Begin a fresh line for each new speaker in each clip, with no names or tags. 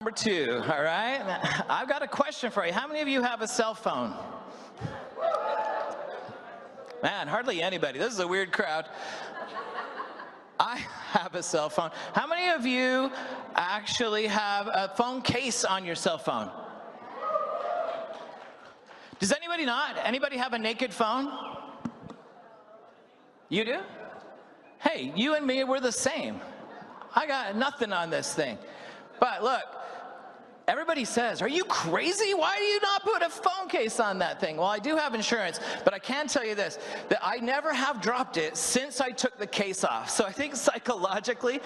Number 2, all right? I've got a question for you. How many of you have a cell phone? Man, hardly anybody. This is a weird crowd. I have a cell phone. How many of you actually have a phone case on your cell phone? Does anybody not? Anybody have a naked phone? You do? Hey, you and me, we're the same. I got nothing on this thing. But look, everybody says, are you crazy? Why do you not put a phone case on that thing? Well, I do have insurance, but I can tell you this, that I never have dropped it since I took the case off. So I think psychologically,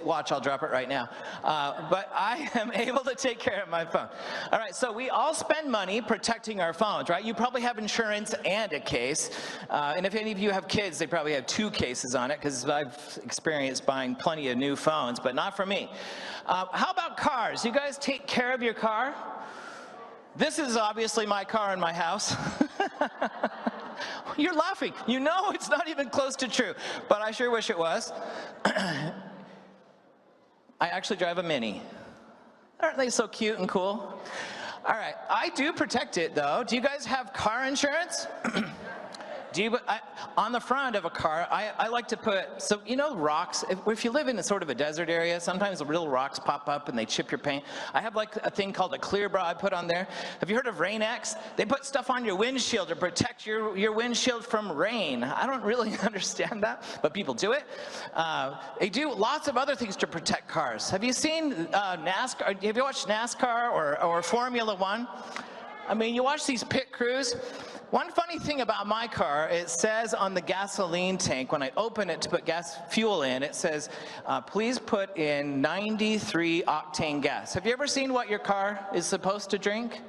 watch, I'll drop it right now. But I am able to take care of my phone. All right, so we all spend money protecting our phones, right? You probably have insurance and a case. And if any of you have kids, they probably have 2 cases on it, because I've experienced buying plenty of new phones, but not for me. How about cars? You guys take care of your car? This is obviously my car in my house. You're laughing. You know it's not even close to true, but I sure wish it was. I actually drive a Mini. Aren't they so cute and cool? All right, I do protect it though. Do you guys have car insurance? On the front of a car, I like to put, so you know rocks, if you live in a sort of a desert area, sometimes the real rocks pop up and they chip your paint. I have like a thing called a clear bra I put on there. Have you heard of Rain-X? They put stuff on your windshield to protect your windshield from rain. I don't really understand that, but people do it. They do lots of other things to protect cars. Have you seen NASCAR? Have you watched NASCAR or Formula One? I mean, you watch these pit crews. One funny thing about my car, it says on the gasoline tank, when I open it to put fuel in, it says, please put in 93 octane gas. Have you ever seen what your car is supposed to drink?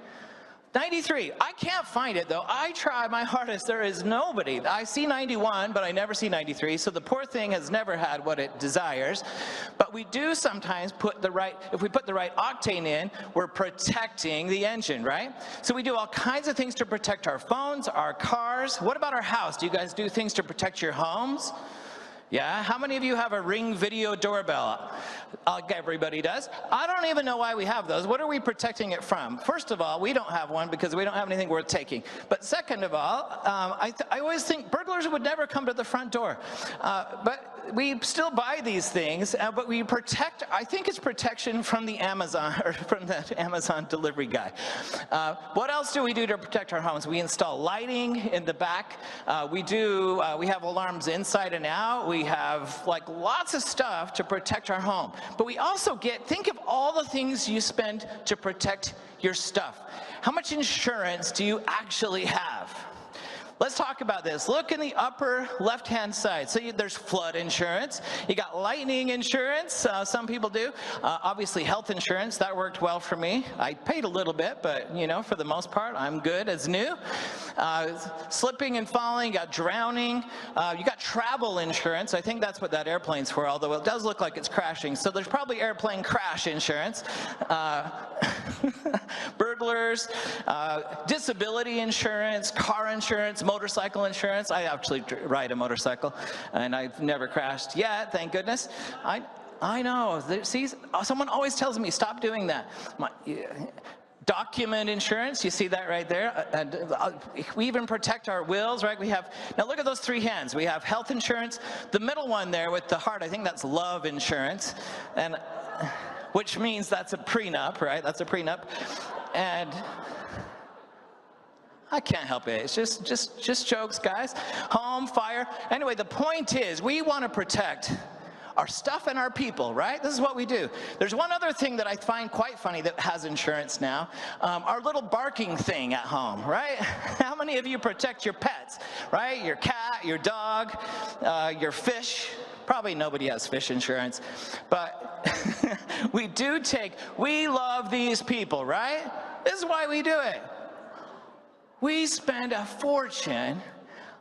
93. I can't find it though. I try my hardest. There is nobody. I see 91, but I never see 93. So the poor thing has never had what it desires. But we do sometimes put the right, if we put the right octane in, we're protecting the engine, right? So we do all kinds of things to protect our phones, our cars. What about our house? Do you guys do things to protect your homes? Yeah, how many of you have a Ring video doorbell? Everybody does. I don't even know why we have those. What are we protecting it from? First of all, we don't have one because we don't have anything worth taking. But second of all, I always think burglars would never come to the front door. But we still buy these things, but we protect, I think it's protection from the Amazon, or from the Amazon delivery guy. What else do we do to protect our homes? We install lighting in the back. We have alarms inside and out. We have like lots of stuff to protect our home. But we also think of all the things you spend to protect your stuff. How much insurance do you actually have? Let's talk about this. Look in the upper left-hand side. So there's flood insurance. You got lightning insurance. Some people do. Obviously, health insurance. That worked well for me. I paid a little bit, but you know, for the most part, I'm good as new. Slipping and falling. You got drowning. You got travel insurance. I think that's what that airplane's for, although it does look like it's crashing. So there's probably airplane crash insurance. Burglars, disability insurance, car insurance, motorcycle insurance. I actually ride a motorcycle, and I've never crashed yet, thank goodness. I know. See, someone always tells me, stop doing that. Document insurance, you see that right there. And we even protect our wills, right? We have, now look at those 3 hands. We have health insurance. The middle one there with the heart, I think that's love insurance. And which means that's a prenup, right? That's a prenup. And I can't help it. It's just jokes, guys. Home, fire. Anyway, the point is we want to protect our stuff and our people, right? This is what we do. There's one other thing that I find quite funny that has insurance now. Our little barking thing at home, right? How many of you protect your pets, right? Your cat, your dog, your fish. Probably nobody has fish insurance, but we love these people, right? This is why we do it. We spend a fortune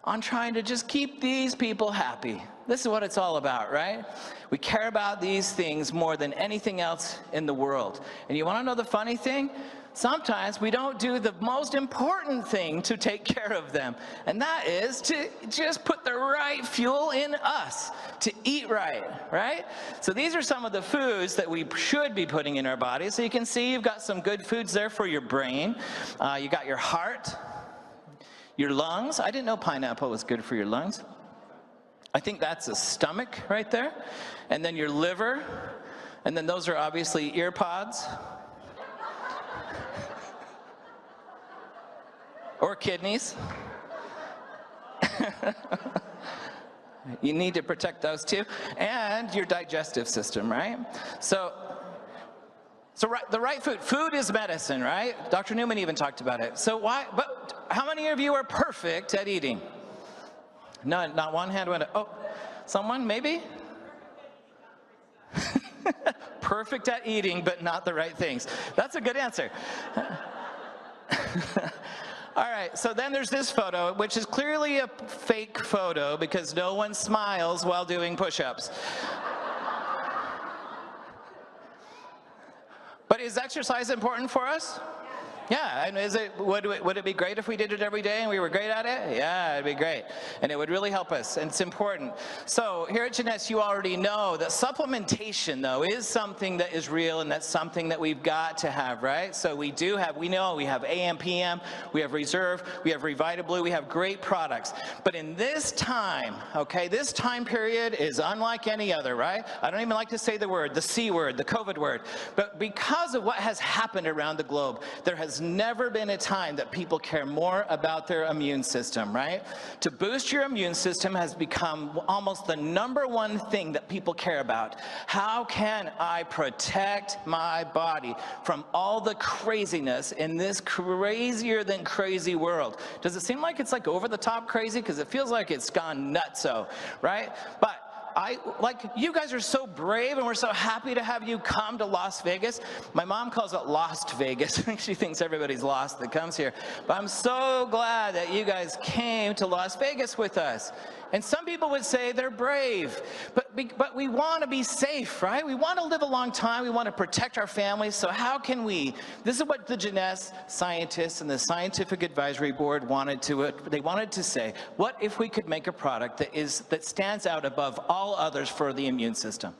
on trying to just keep these people happy. This is what it's all about, right? We care about these things more than anything else in the world. And you want to know the funny thing? sometimes we don't do the most important thing to take care of them, and that is to just put the right fuel in us, to eat right, right? So these are some of the foods that we should be putting in our bodies. So you can see you've got some good foods there for your brain. You got your heart, your lungs. I didn't know pineapple was good for your lungs. I think that's a stomach right there. And then your liver. And then those are obviously ear pods. Or kidneys. You need to protect those too. And your digestive system, right? So the right food. Food is medicine, right? Dr. Newman even talked about it. So why, but how many of you are perfect at eating? None, not one hand went up. Oh, someone maybe? Perfect at eating, but not the right things. That's a good answer. All right, so then there's this photo, which is clearly a fake photo because no one smiles while doing push-ups. But is exercise important for us? Yeah, and would it be great if we did it every day and we were great at it? Yeah, it'd be great. And it would really help us, and it's important. So here at Jeunesse, you already know that supplementation, though, is something that is real, and that's something that we've got to have, right? So we know we have AM, PM, we have Reserve, we have Revitablue, we have great products. But in this time, okay, this time period is unlike any other, right? I don't even like to say the word, the C word, the COVID word. But because of what has happened around the globe, there has never been a time that people care more about their immune system, right? To boost your immune system has become almost the #1 thing that people care about. How can I protect my body from all the craziness in this crazier than crazy world? Does it seem like it's like over the top crazy? Because it feels like it's gone nutso, right? But you guys are so brave, and we're so happy to have you come to Las Vegas. My mom calls it Lost Vegas. She thinks everybody's lost that comes here. But I'm so glad that you guys came to Las Vegas with us. And some people would say they're brave, but we want to be safe, right? We want to live a long time. We want to protect our families. So how can we? This is what the Jeunesse scientists and the Scientific Advisory Board wanted to say. What if we could make a product that stands out above all others for the immune system?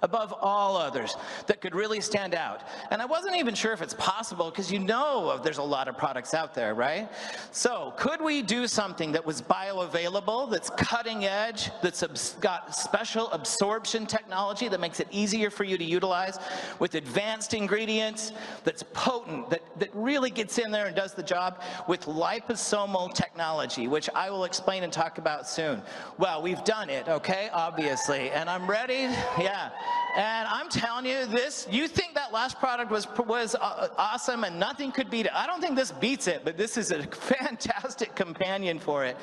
Above all others, that could really stand out. And I wasn't even sure if it's possible, because there's a lot of products out there, right? So could we do something that was bioavailable, that's cutting edge, that's got special absorption technology that makes it easier for you to utilize, with advanced ingredients, that's potent, that really gets in there and does the job, with liposomal technology, which I will explain and talk about soon. Well, we've done it, okay, obviously, and I'm ready, yeah. And I'm telling you this, you think that last product was awesome and nothing could beat it. I don't think this beats it, but this is a fantastic companion for it.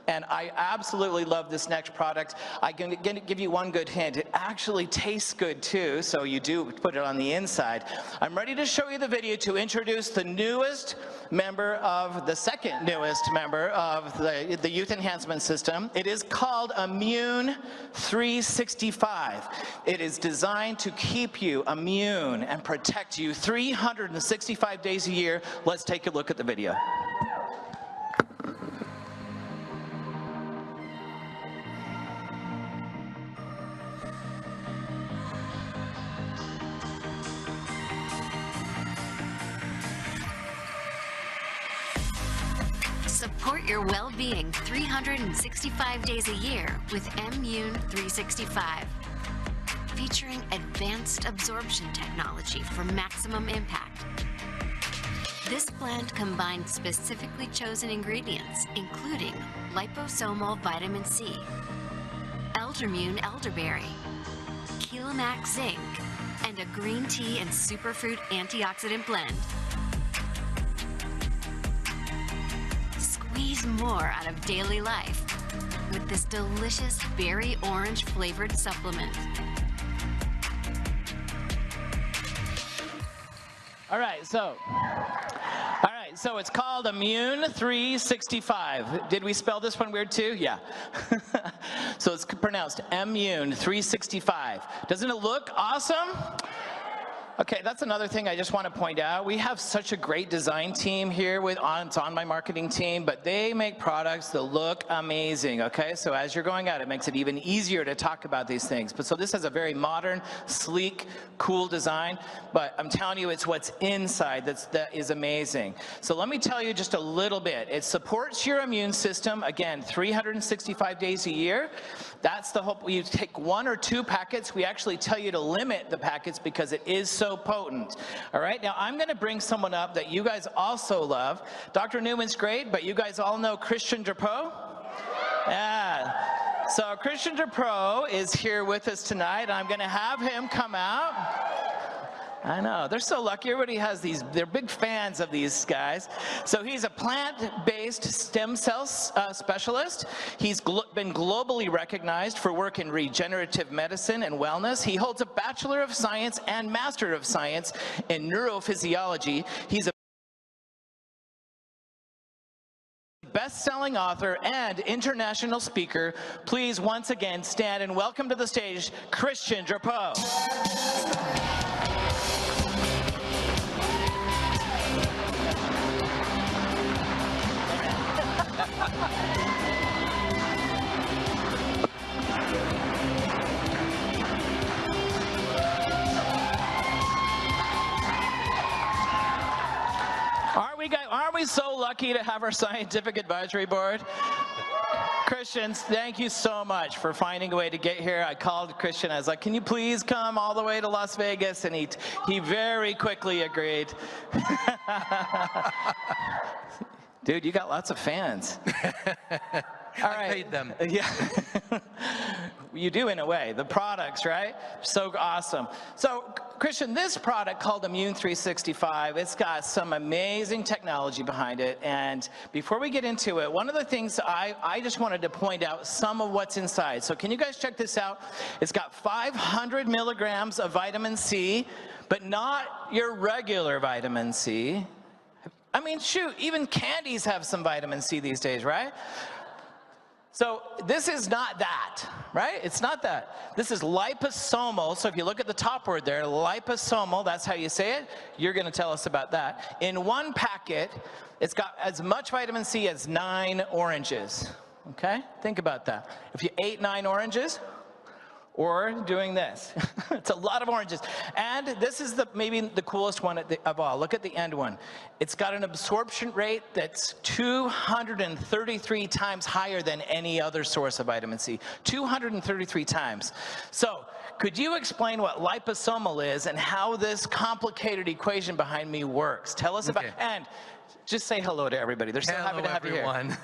And I absolutely love this next product. I'm going to give you one good hint. It actually tastes good too, so you do put it on the inside. I'm ready to show you the video to introduce the second newest member of the Youth Enhancement System. It is called M-Mun365. It is designed to keep you immune and protect you 365 days a year. Let's take a look at the video.
Support your well-being 365 days a year with M-Mun365. Featuring advanced absorption technology for maximum impact. This blend combines specifically chosen ingredients, including liposomal vitamin C, Eldermune elderberry, Kelomax zinc, and a green tea and superfruit antioxidant blend. Squeeze more out of daily life with this delicious berry orange flavored supplement.
All right, so it's called M-Mun365. Did we spell this one weird too? Yeah. So it's pronounced M-Mun365. Doesn't it look awesome? Okay, that's another thing I just want to point out. We have such a great design team here it's on my marketing team, but they make products that look amazing, okay? So as you're going out, it makes it even easier to talk about these things. But so this has a very modern, sleek, cool design, but I'm telling you, it's what's inside that is amazing. So let me tell you just a little bit. It supports your immune system, again, 365 days a year. That's the hope. You take 1 or 2 packets. We actually tell you to limit the packets because it is so potent. All right, now I'm going to bring someone up that you guys also love. Dr. Newman's great, but you guys all know Christian Drapeau? Yeah. So Christian Drapeau is here with us tonight. I'm going to have him come out. I know, they're so lucky. Everybody has these, they're big fans of these guys. So he's a plant-based stem cell specialist. He's been globally recognized for work in regenerative medicine and wellness. He holds a Bachelor of Science and Master of Science in neurophysiology. He's a best-selling author and international speaker. Please once again stand and welcome to the stage, Christian Drapeau. Aren't we so lucky to have our scientific advisory board? Christians, thank you so much for finding a way to get here. I called Christian, I was like, can you please come all the way to Las Vegas? And he very quickly agreed. Dude, you got lots of fans. All right.
I paid them.
Yeah. You do in a way, the products, right? So awesome. So Christian, this product called M-Mun365, it's got some amazing technology behind it. And before we get into it, one of the things I just wanted to point out some of what's inside. So can you guys check this out? It's got 500 milligrams of vitamin C, but not your regular vitamin C. I mean, shoot, even candies have some vitamin C these days, right? So this is not that, right? It's not that. This is liposomal. So if you look at the top word there, liposomal, that's how you say it. You're going to tell us about that. In one packet, it's got as much vitamin C as 9 oranges, okay? Think about that. If you ate 9 oranges, or doing this. It's a lot of oranges. And this is maybe the coolest one of all. Look at the end one. It's got an absorption rate that's 233 times higher than any other source of vitamin C. 233 times. So could you explain what liposomal is and how this complicated equation behind me works? Tell us about, and just say hello to everybody. They're so happy to have you here.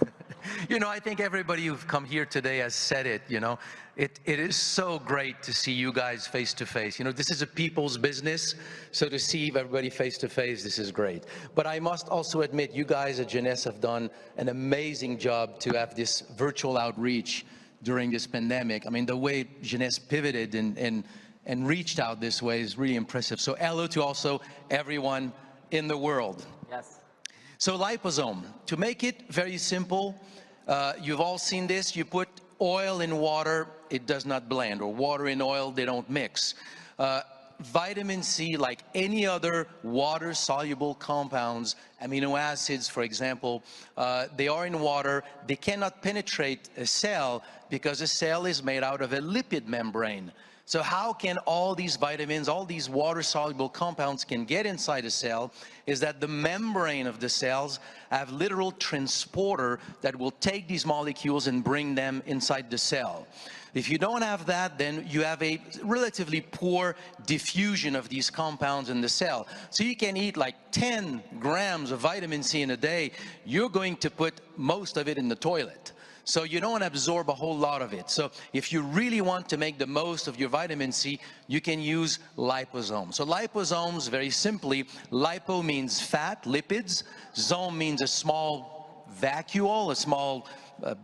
You know, I think everybody who've come here today has said it, you know. It is so great to see you guys face to face. You know, this is a people's business, so to see everybody face to face, this is great. But I must also admit, you guys at Jeunesse have done an amazing job to have this virtual outreach during this pandemic. I mean, the way Jeunesse pivoted and reached out this way is really impressive. So hello to also everyone in the world.
Yes.
So liposome, to make it very simple, you've all seen this. You put oil in water, it does not blend, or water in oil, they don't mix. Vitamin C, like any other water-soluble compounds, amino acids, for example, they are in water. They cannot penetrate a cell because a cell is made out of a lipid membrane. So how can all these vitamins, all these water-soluble compounds can get inside a cell is that the membrane of the cells have literal transporter that will take these molecules and bring them inside the cell. If you don't have that, then you have a relatively poor diffusion of these compounds in the cell. So you can eat like 10 grams of vitamin C in a day, you're going to put most of it in the toilet. So you don't absorb a whole lot of it. So if you really want to make the most of your vitamin C, you can use liposomes. So liposomes, very simply, lipo means fat, lipids. Zome means a small vacuole, a small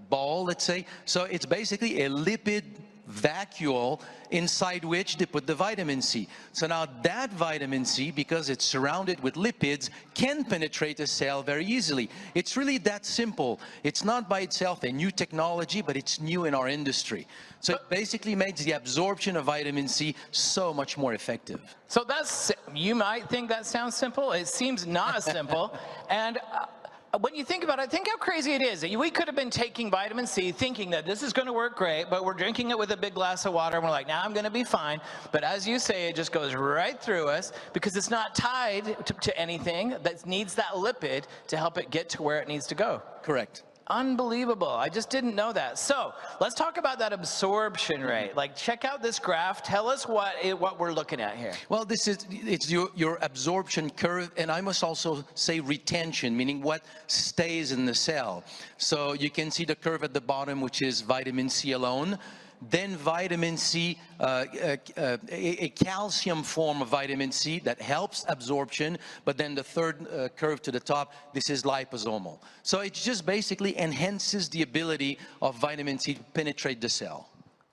ball, let's say. So it's basically a lipid vacuole inside which they put the vitamin C. So now that vitamin C, because it's surrounded with lipids, can penetrate a cell very easily. It's really that simple. It's not by itself a new technology, but it's new in our industry. So it basically makes the absorption of vitamin C so much more effective.
So that's, you might think that sounds simple. It seems not as simple. And when you think about it, think how crazy it is. We could have been taking vitamin C thinking that this is going to work great, but we're drinking it with a big glass of water and we're like, now I'm going to be fine. But as you say, it just goes right through us because it's not tied to anything that needs that lipid to help it get to where it needs to go.
Correct.
Unbelievable. I just didn't know that. So let's talk about that absorption rate. Like, check out this graph. Tell us what we're looking at here.
Well, it's your absorption curve, and I must also say retention, meaning what stays in the cell. So you can see the curve at the bottom, which is vitamin C alone. Then vitamin C, a calcium form of vitamin C that helps absorption, but then the third curve to the top, this is liposomal. So it just basically enhances the ability of vitamin C to penetrate the cell.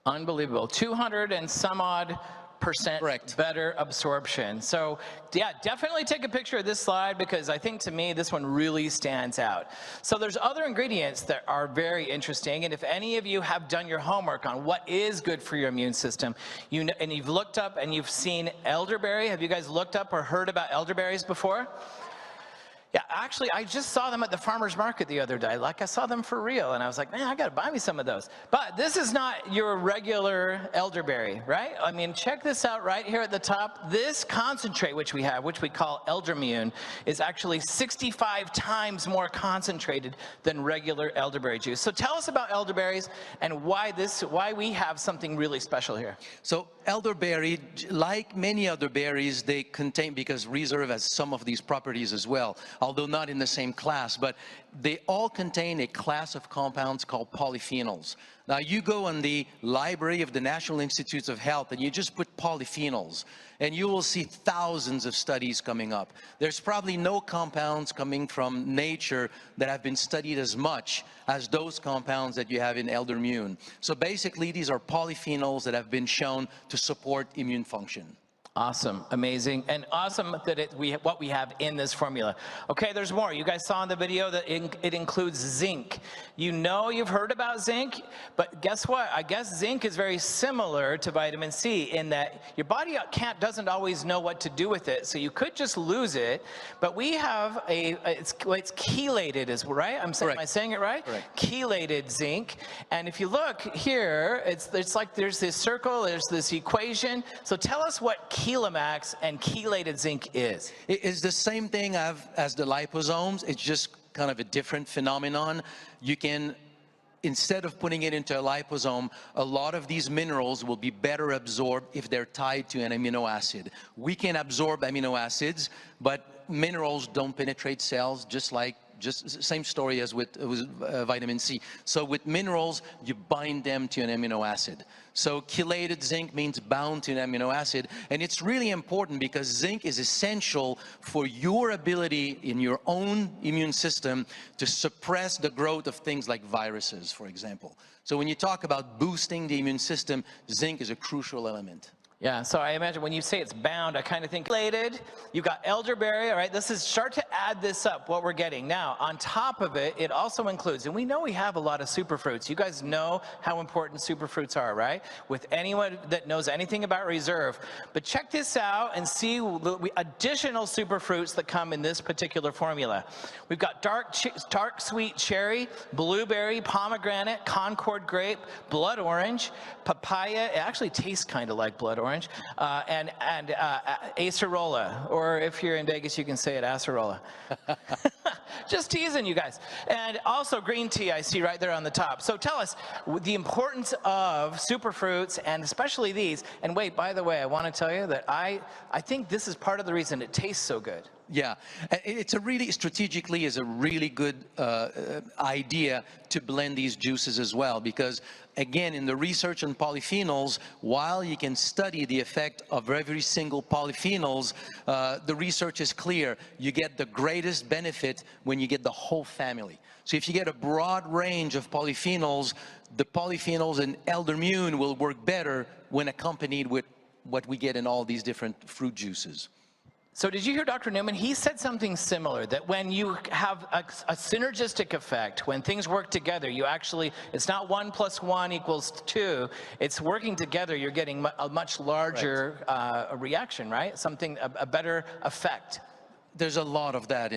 Unbelievable. 200 and some odd %
Correct.
better absorption. So yeah, definitely take a picture of this slide because I think to me this one really stands out. So there's other ingredients that are very interesting, and if any of you have done your homework on what is good for your immune system, and you've looked up and you've seen elderberry. Have you guys looked up or heard about elderberries before? Yeah, actually, I just saw them at the farmer's market the other day. Like, I saw them for real, and I was like, man, I got to buy me some of those. But this is not your regular elderberry, right? I mean, check this out right here at the top. This concentrate, which we have, which we call Eldermune, is actually 65 times more concentrated than regular elderberry juice. So tell us about elderberries and why we have something really special here.
So elderberry, like many other berries, they contain, because reserve has some of these properties as well, although not in the same class, but they all contain a class of compounds called polyphenols. Now you go on the library of the National Institutes of Health and you just put polyphenols and you will see thousands of studies coming up. There's probably no compounds coming from nature that have been studied as much as those compounds that you have in Eldermune. So basically these are polyphenols that have been shown to support immune function.
Awesome, amazing, and awesome that what we have in this formula. Okay, there's more. You guys saw in the video that it includes zinc. You know, you've heard about zinc, but guess what? I guess zinc is very similar to vitamin C in that your body doesn't always know what to do with it, so you could just lose it. But we have it's chelated, right? Am I saying it right?
Correct.
Chelated zinc, and if you look here, it's like there's this circle, there's this equation. So tell us what Chelamax and chelated zinc is.
It's the same thing as the liposomes. It's just kind of a different phenomenon. You can, instead of putting it into a liposome, a lot of these minerals will be better absorbed if they're tied to an amino acid. We can absorb amino acids, but minerals don't penetrate cells, just same story as with vitamin C. So with minerals, you bind them to an amino acid. So chelated zinc means bound to an amino acid, and it's really important because zinc is essential for your ability in your own immune system to suppress the growth of things like viruses, for example. So when you talk about boosting the immune system, zinc is a crucial element.
Yeah, so I imagine when you say it's bound, I kind of think related. You've got elderberry, all right? Start to add this up, what we're getting. Now, on top of it, it also includes, and we know we have a lot of superfruits. You guys know how important superfruits are, right? With anyone that knows anything about reserve. But check this out and see the additional superfruits that come in this particular formula. We've got dark sweet cherry, blueberry, pomegranate, Concord grape, blood orange, papaya. It actually tastes kind of like blood orange. And acerola, or if you're in Vegas, you can say it acerola. Just teasing you guys. And also green tea, I see right there on the top. So tell us the importance of superfruits, and especially these. And wait, by the way, I want to tell you that I think this is part of the reason it tastes so good.
Yeah, it's a really, strategically is a really good idea to blend these juices as well, because again, in the research on polyphenols, while you can study the effect of every single polyphenols, the research is clear. You get the greatest benefit when you get the whole family. So if you get a broad range of polyphenols, the polyphenols in M-Mun will work better when accompanied with what we get in all these different fruit juices.
So did you hear Dr. Newman? He said something similar, that when you have a synergistic effect, when things work together, you actually, it's not 1 + 1 = 2, it's working together, you're getting a much larger reaction, right? Something, a better effect.
There's a lot of that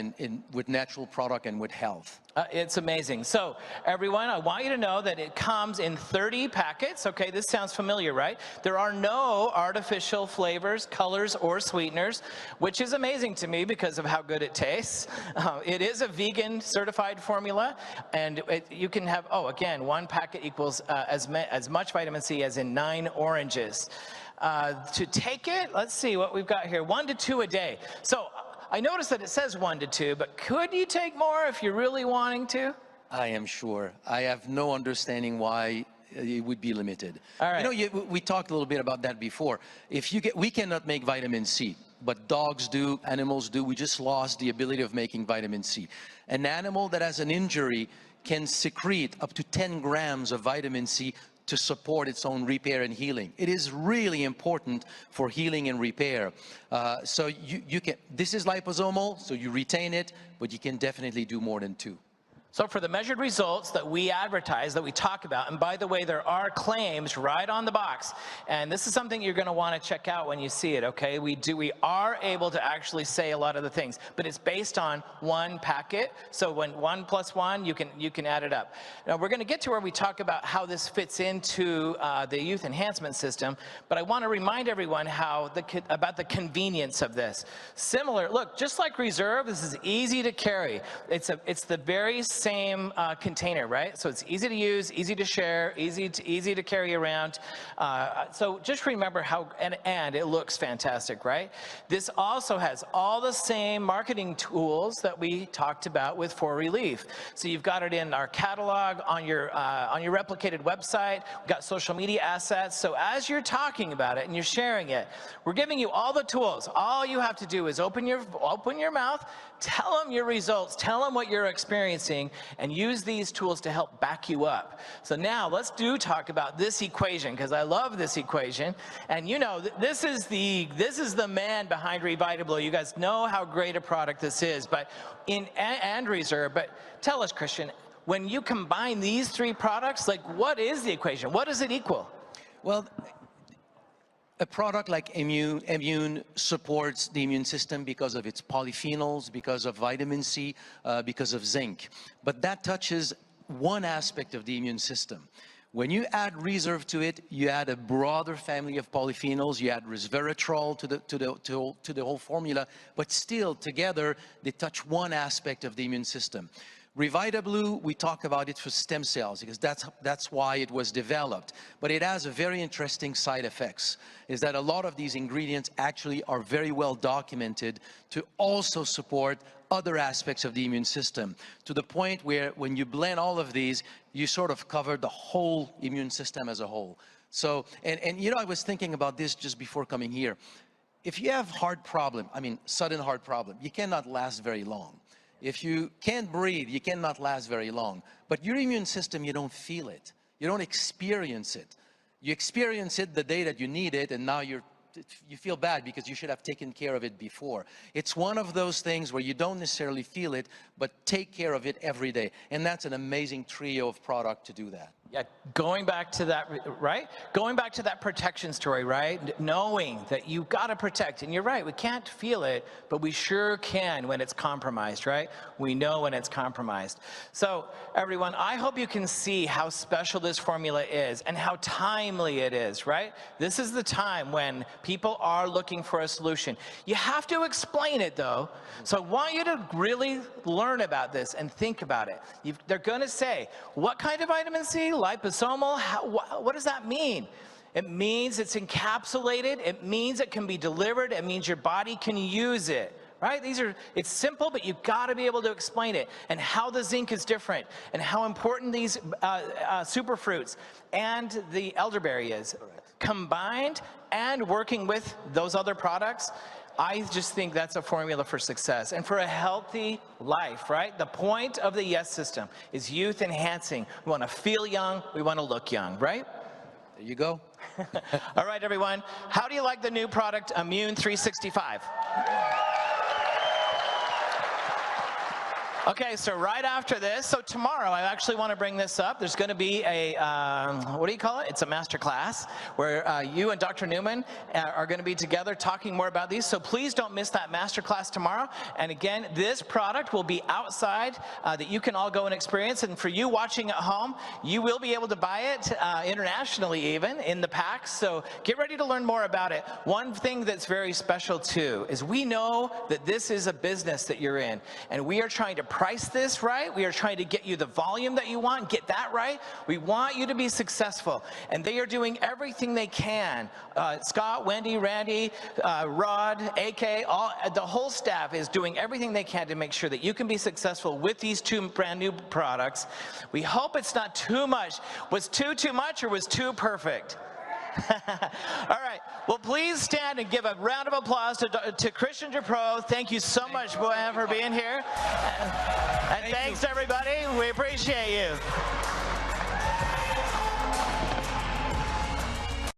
with natural product and with health.
It's amazing. So everyone, I want you to know that it comes in 30 packets. Okay, this sounds familiar, right? There are no artificial flavors, colors, or sweeteners, which is amazing to me because of how good it tastes. It is a vegan certified formula, and you can have, oh, again, 1 packet equals as much vitamin C as in 9 oranges. To take it, let's see what we've got here, 1 to 2 a day. So I noticed that it says 1 to 2, but could you take more if you're really wanting to?
I am sure. I have no understanding why it would be limited.
All right.
You know, we talked a little bit about that before. We cannot make vitamin C, but dogs do, animals do. We just lost the ability of making vitamin C. An animal that has an injury can secrete up to 10 grams of vitamin C to support its own repair and healing. It is really important for healing and repair. So you can, this is liposomal, so you retain it, but you can definitely do more than 2.
So for the measured results that we advertise, that we talk about, and by the way, there are claims right on the box, and this is something you're gonna wanna check out when you see it, okay? We are able to actually say a lot of the things, but it's based on 1 packet, so when 1 + 1, you can add it up. Now we're gonna get to where we talk about how this fits into the youth enhancement system, but I wanna remind everyone about the convenience of this. Similar, look, just like Reserve, this is easy to carry. It's the very same container, right? So it's easy to use, easy to share, easy to carry around. So just remember how, and it looks fantastic, right? This also has all the same marketing tools that we talked about with For Relief. So you've got it in our catalog, on your replicated website. We've got social media assets. So as you're talking about it and you're sharing it, we're giving you all the tools. All you have to do is open your mouth, tell them your results, tell them what you're experiencing, and use these tools to help back you up. So now let's talk about this equation, because I love this equation. And you know, this is the man behind Revitable. You guys know how great a product this is, but and Reserve. But tell us, Christian, when you combine these 3 products, like, what is the equation? What does it equal?
Well, a product like M-Mun supports the immune system because of its polyphenols, because of vitamin C, because of zinc. But that touches one aspect of the immune system. When you add Reserve to it, you add a broader family of polyphenols. You add resveratrol to the whole formula, but still together they touch one aspect of the immune system. Revitable, we talk about it for stem cells because that's why it was developed. But it has a very interesting side effects, is that a lot of these ingredients actually are very well documented to also support other aspects of the immune system, to the point where when you blend all of these, you sort of cover the whole immune system as a whole. So, and you know, I was thinking about this just before coming here. If you have heart problem, I mean, sudden heart problem, you cannot last very long. If you can't breathe, you cannot last very long. But your immune system, you don't feel it. You don't experience it. You experience it the day that you need it, and now you feel bad because you should have taken care of it before. It's one of those things where you don't necessarily feel it, but take care of it every day. And that's an amazing trio of product to do that.
Yeah, going back to that, right? Going back to that protection story, right? Knowing that you got to protect, and you're right, we can't feel it, but we sure can when it's compromised, right? We know when it's compromised. So everyone, I hope you can see how special this formula is and how timely it is, right? This is the time when people are looking for a solution. You have to explain it though. So I want you to really learn about this and think about it. They're going to say, what kind of vitamin C? Liposomal? What does that mean? It means it's encapsulated. It means it can be delivered. It means your body can use it, right? It's simple, but you've got to be able to explain it, and how the zinc is different, and how important these superfruits and the elderberry is. Combined and working with those other products, I just think that's a formula for success and for a healthy life, right? The point of the YES system is youth enhancing. We want to feel young, we want to look young, right?
There you go.
All right, everyone. How do you like the new product, M-Mun365? Okay, so right after this, so tomorrow I actually want to bring this up. There's going to be a, what do you call it? It's a master class where you and Dr. Newman are going to be together talking more about these. So please don't miss that master class tomorrow. And again, this product will be outside that you can all go and experience. And for you watching at home, you will be able to buy it internationally even in the packs. So get ready to learn more about it. One thing that's very special too is we know that this is a business that you're in, and we are trying to price this right. We are trying to get you the volume that you want, get that right. We want you to be successful, and they are doing everything they can. Scott, Wendy, Randy, Rod, AK, the whole staff is doing everything they can to make sure that you can be successful with these two brand new products. We hope it's not too much. Was too much, or was too perfect? All right. Well, please stand and give a round of applause to Christian Dupro. Thank you so much, for being here. And thanks, everybody. We appreciate you.